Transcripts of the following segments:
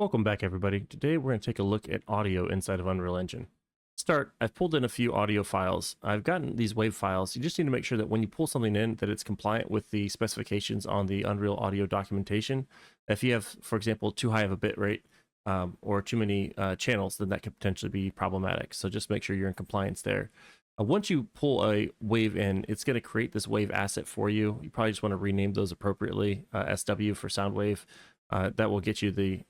Welcome back, everybody. Today we're going to take a look at audio inside of Unreal Engine. To start, I've pulled in a few audio files. I've gotten these WAV files. You just need to make sure that when you pull something in that it's compliant with the specifications on the Unreal Audio documentation. If you have, for example, too high of a bit rate or too many channels, then that could potentially be problematic. So just make sure you're in compliance there. Once you pull a wave in, it's going to create this wave asset for you. You probably just want to rename those appropriately, SW for sound wave. That will get you the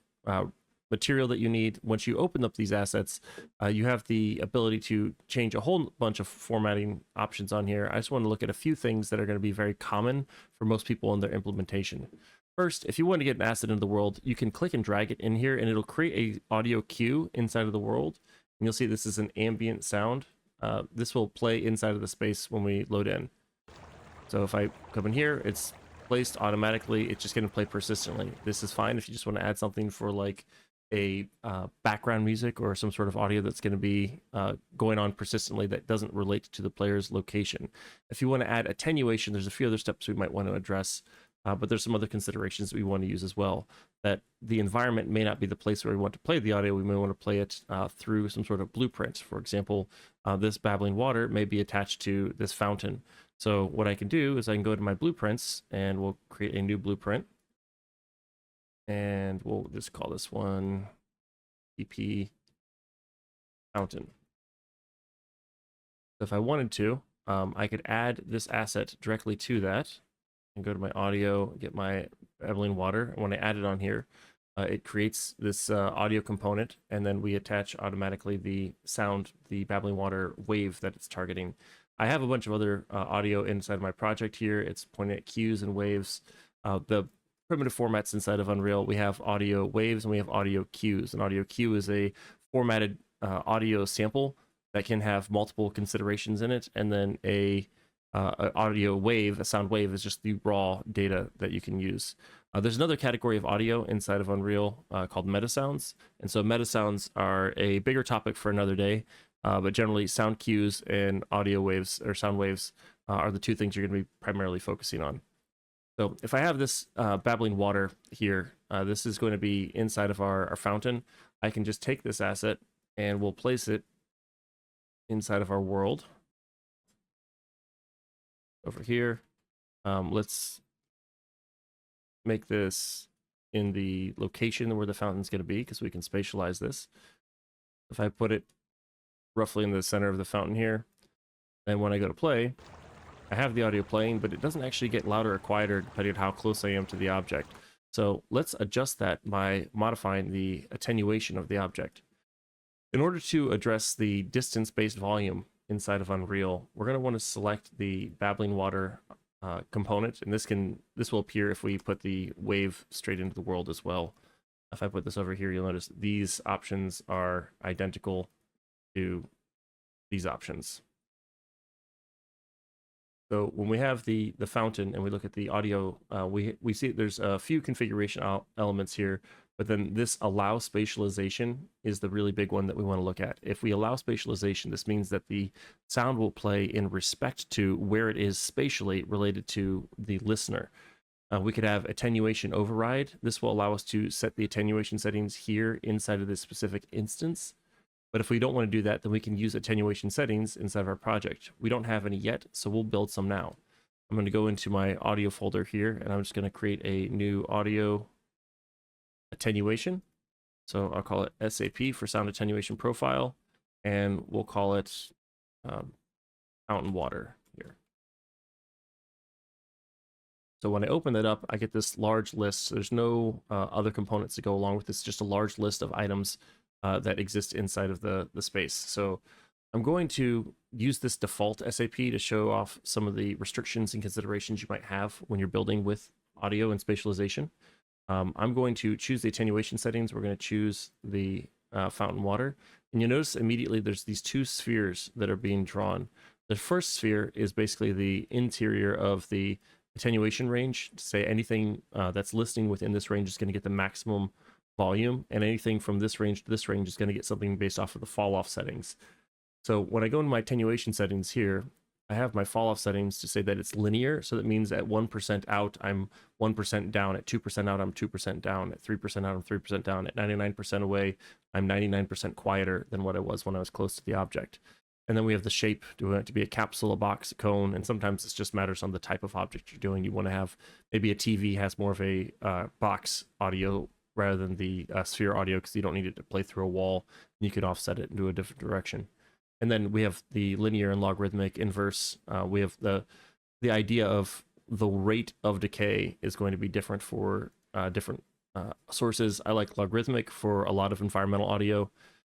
material that you need. Once you open up these assets, you have the ability to change a whole bunch of formatting options on here. I just want to look at a few things that are going to be very common for most people in their implementation. First, if you want to get an asset into the world, you can click and drag it in here and it'll create a audio cue inside of the world. And you'll see this is an ambient sound. This will play inside of the space when we load in. So if I come in here, it's placed automatically. It's just going to play persistently. This is fine if you just want to add something for like a background music or some sort of audio that's going to be going on persistently that doesn't relate to the player's location. If you want to add attenuation, there's a few other steps we might want to address, but there's some other considerations that we want to use as well. That the environment may not be the place where we want to play the audio. We may want to play it through some sort of blueprint. For example, this babbling water may be attached to this fountain. So what I can do is I can go to my blueprints and we'll create a new blueprint. And we'll just call this one EP fountain. So if I wanted to, I could add this asset directly to that and go to my audio, get my babbling water. And when I add it on here, it creates this audio component, and then we attach automatically the sound, the babbling water wave that it's targeting. I have a bunch of other audio inside my project here. It's pointing at cues and waves. The primitive formats inside of Unreal, we have audio waves and we have audio cues. An audio cue is a formatted audio sample that can have multiple considerations in it, and then a audio wave, a sound wave, is just the raw data that you can use. There's another category of audio inside of Unreal called meta sounds, and so meta sounds are a bigger topic for another day. But generally, sound cues and audio waves or sound waves are the two things you're going to be primarily focusing on. So if I have this babbling water here, this is going to be inside of our fountain. I can just take this asset and we'll place it inside of our world. Over here, let's make this in the location where the fountain's going to be, because we can spatialize this. If I put it roughly in the center of the fountain here, and when I go to play, I have the audio playing, but it doesn't actually get louder or quieter depending on how close I am to the object. So let's adjust that by modifying the attenuation of the object. In order to address the distance-based volume inside of Unreal, we're going to want to select the babbling water component, and this will appear if we put the wave straight into the world as well. If I put this over here, you'll notice these options are identical to these options. So when we have the fountain and we look at the audio, we see there's a few configuration elements here, but then this allow spatialization is the really big one that we want to look at. If we allow spatialization, this means that the sound will play in respect to where it is spatially related to the listener. We could have attenuation override. This will allow us to set the attenuation settings here inside of this specific instance. But if we don't want to do that, then we can use attenuation settings inside of our project. We don't have any yet, so we'll build some now. I'm going to go into my audio folder here, and I'm just going to create a new audio attenuation. So I'll call it SAP for sound attenuation profile, and we'll call it fountain water here. So when I open that up, I get this large list. There's no other components to go along with this, just a large list of items that exist inside of the space. So I'm going to use this default SAP to show off some of the restrictions and considerations you might have when you're building with audio and spatialization. I'm going to choose the attenuation settings. We're going to choose the fountain water. And you'll notice immediately there's these two spheres that are being drawn. The first sphere is basically the interior of the attenuation range, to say anything that's listening within this range is going to get the maximum volume, and anything from this range to this range is going to get something based off of the fall off settings. So when I go into my attenuation settings here, I have my fall off settings to say that it's linear. So that means at 1% out, I'm 1% down. At 2% out, I'm 2% down. At 3% out, I'm 3% down. At 99% away, I'm 99% quieter than what I was when I was close to the object. And then we have the shape. Do we want it to be a capsule, a box, a cone? And sometimes it just matters on the type of object you're doing. You want to have maybe a TV has more of a box audio rather than the sphere audio because you don't need it to play through a wall. You could offset it into a different direction. And then we have the linear and logarithmic inverse. We have the idea of the rate of decay is going to be different for different sources. I like logarithmic for a lot of environmental audio.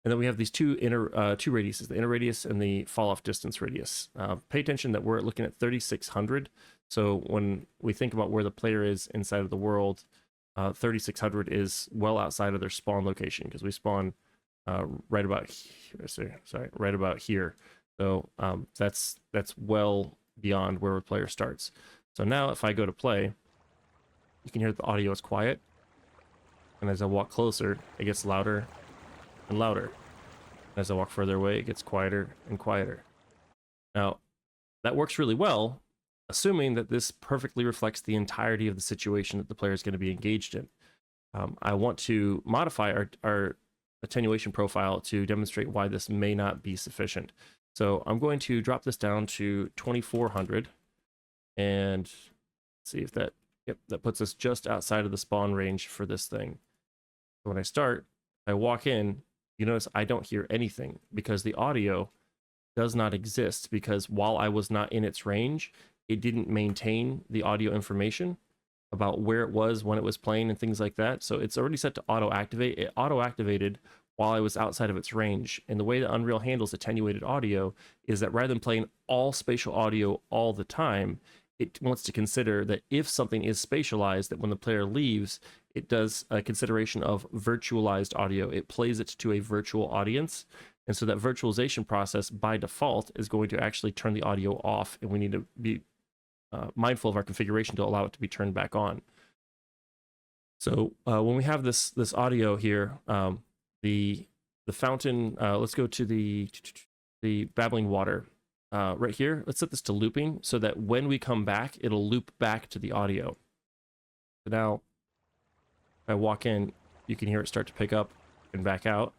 And then we have these two radiuses, the inner radius and the fall off distance radius. Pay attention that we're looking at 3600. So when we think about where the player is inside of the world, 3600 is well outside of their spawn location because we spawn right about here. Right about here. So that's well beyond where a player starts. So now if I go to play, you can hear the audio is quiet. And as I walk closer, it gets louder and louder. As I walk further away, it gets quieter and quieter. Now, that works really well, assuming that this perfectly reflects the entirety of the situation that the player is going to be engaged in. I want to modify our attenuation profile to demonstrate why this may not be sufficient. So I'm going to drop this down to 2400 and see if that puts us just outside of the spawn range for this thing. So when I start, I walk in, you notice I don't hear anything because the audio does not exist because while I was not in its range, it didn't maintain the audio information about where it was when it was playing and things like that. So it's already set to auto activate. It auto activated while I was outside of its range. And the way that Unreal handles attenuated audio is that rather than playing all spatial audio all the time, it wants to consider that if something is spatialized, that when the player leaves, it does a consideration of virtualized audio. It plays it to a virtual audience. And so that virtualization process by default is going to actually turn the audio off. And we need to be mindful of our configuration to allow it to be turned back on. So when we have this audio here, the fountain, let's go to the babbling water right here. Let's set this to looping so that when we come back, it'll loop back to the audio. So now, if I walk in, you can hear it start to pick up and back out.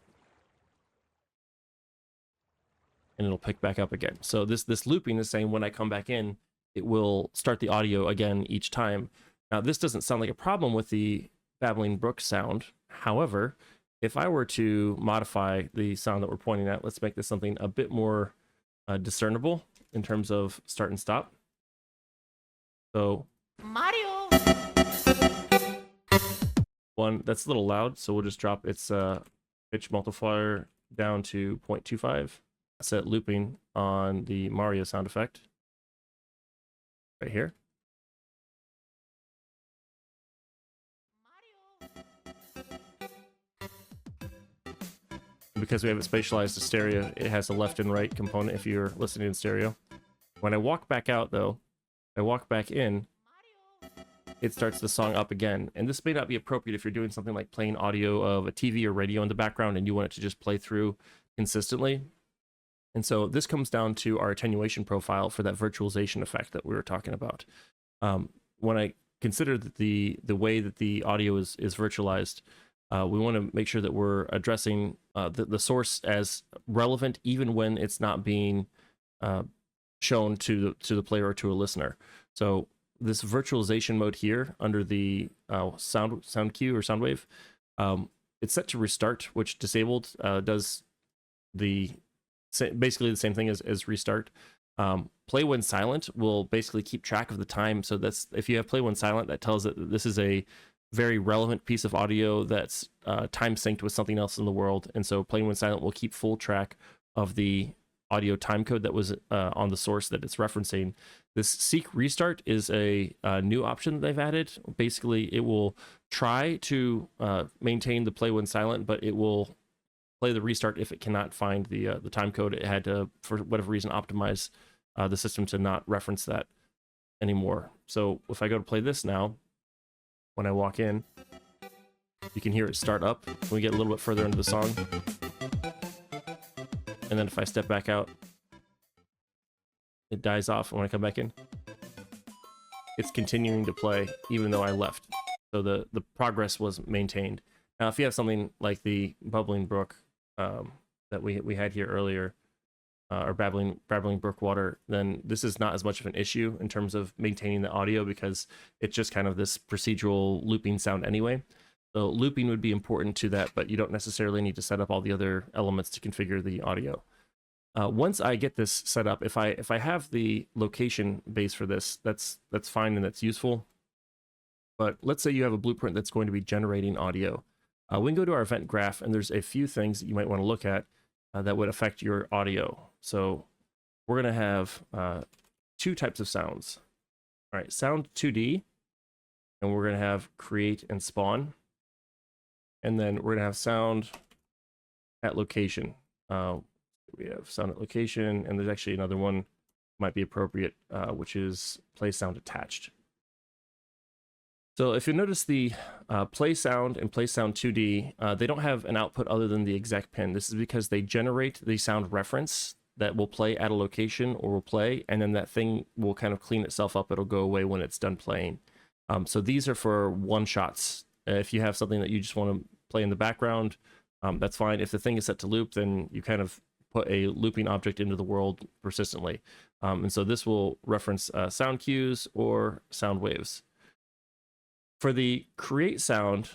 And it'll pick back up again. So this looping is saying when I come back in, it will start the audio again each time. Now, this doesn't sound like a problem with the babbling brook sound. However, if I were to modify the sound that we're pointing at, let's make this something a bit more discernible in terms of start and stop. So Mario. One, that's a little loud, so we'll just drop its pitch multiplier down to 0.25. Set looping on the Mario sound effect right here. Because we have it spatialized to stereo, it has a left and right component if you're listening in stereo. When I walk back out, though, I walk back in, it starts the song up again. And this may not be appropriate if you're doing something like playing audio of a TV or radio in the background and you want it to just play through consistently. And so this comes down to our attenuation profile for that virtualization effect that we were talking about. When I consider that the way that the audio is virtualized, we want to make sure that we're addressing the source as relevant even when it's not being shown to the player or to a listener. So this virtualization mode here under the sound cue or sound wave, it's set to restart, which disabled does basically the same thing as restart. Play when silent will basically keep track of the time. So that's if you have play when silent, that tells it that this is a very relevant piece of audio that's time synced with something else in the world. And so play when silent will keep full track of the audio time code that was on the source that it's referencing. This seek restart is a new option that they've added. Basically, it will try to maintain the play when silent, but it will play the restart if it cannot find the time code. It had to, for whatever reason, optimize the system to not reference that anymore. So if I go to play this now, when I walk in, you can hear it start up when we get a little bit further into the song. And then if I step back out, it dies off. And when I come back in, it's continuing to play even though I left. So the progress was maintained. Now, if you have something like the bubbling brook that we had here earlier, or babbling brook water, then this is not as much of an issue in terms of maintaining the audio because it's just kind of this procedural looping sound anyway. So looping would be important to that, but you don't necessarily need to set up all the other elements to configure the audio. Once I get this set up, if I have the location base for this, that's fine and that's useful. But let's say you have a blueprint that's going to be generating audio. We can go to our event graph, and there's a few things that you might want to look at that would affect your audio. So we're going to have 2 types of sounds. All right, sound 2D, and we're going to have create and spawn. And then we're going to have sound at location. We have sound at location, and there's actually another one might be appropriate, which is play sound attached. So if you notice the play sound and play sound 2D, they don't have an output other than the exec pin. This is because they generate the sound reference that will play at a location or will play, and then that thing will kind of clean itself up. It'll go away when it's done playing. So these are for one-shots. If you have something that you just want to play in the background, that's fine. If the thing is set to loop, then you kind of put a looping object into the world persistently. And so this will reference sound cues or sound waves. For the create sound,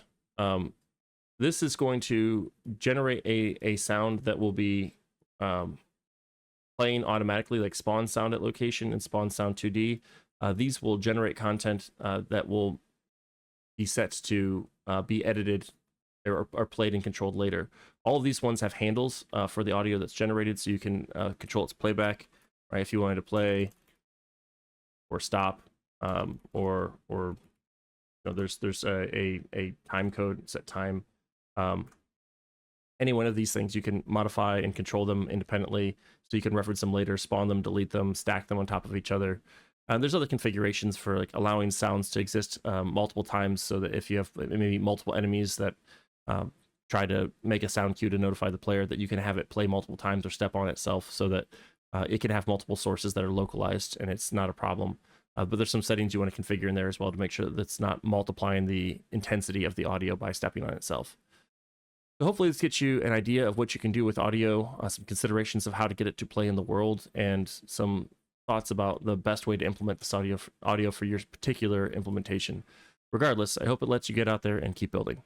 this is going to generate a sound that will be playing automatically, like spawn sound at location and spawn sound 2D. These will generate content that will be set to be edited or played and controlled later. All of these ones have handles for the audio that's generated, so you can control its playback, right? If you wanted to play or stop, or you know, there's a time code, set time. Any one of these things you can modify and control them independently, so you can reference them later, spawn them, delete them, stack them on top of each other. There's other configurations for like allowing sounds to exist multiple times, so that if you have maybe multiple enemies that try to make a sound cue to notify the player, that you can have it play multiple times or step on itself, so that it can have multiple sources that are localized and it's not a problem. But there's some settings you want to configure in there as well to make sure that it's not multiplying the intensity of the audio by stepping on itself. So hopefully this gets you an idea of what you can do with audio, some considerations of how to get it to play in the world, and some thoughts about the best way to implement this audio for your particular implementation. Regardless, I hope it lets you get out there and keep building.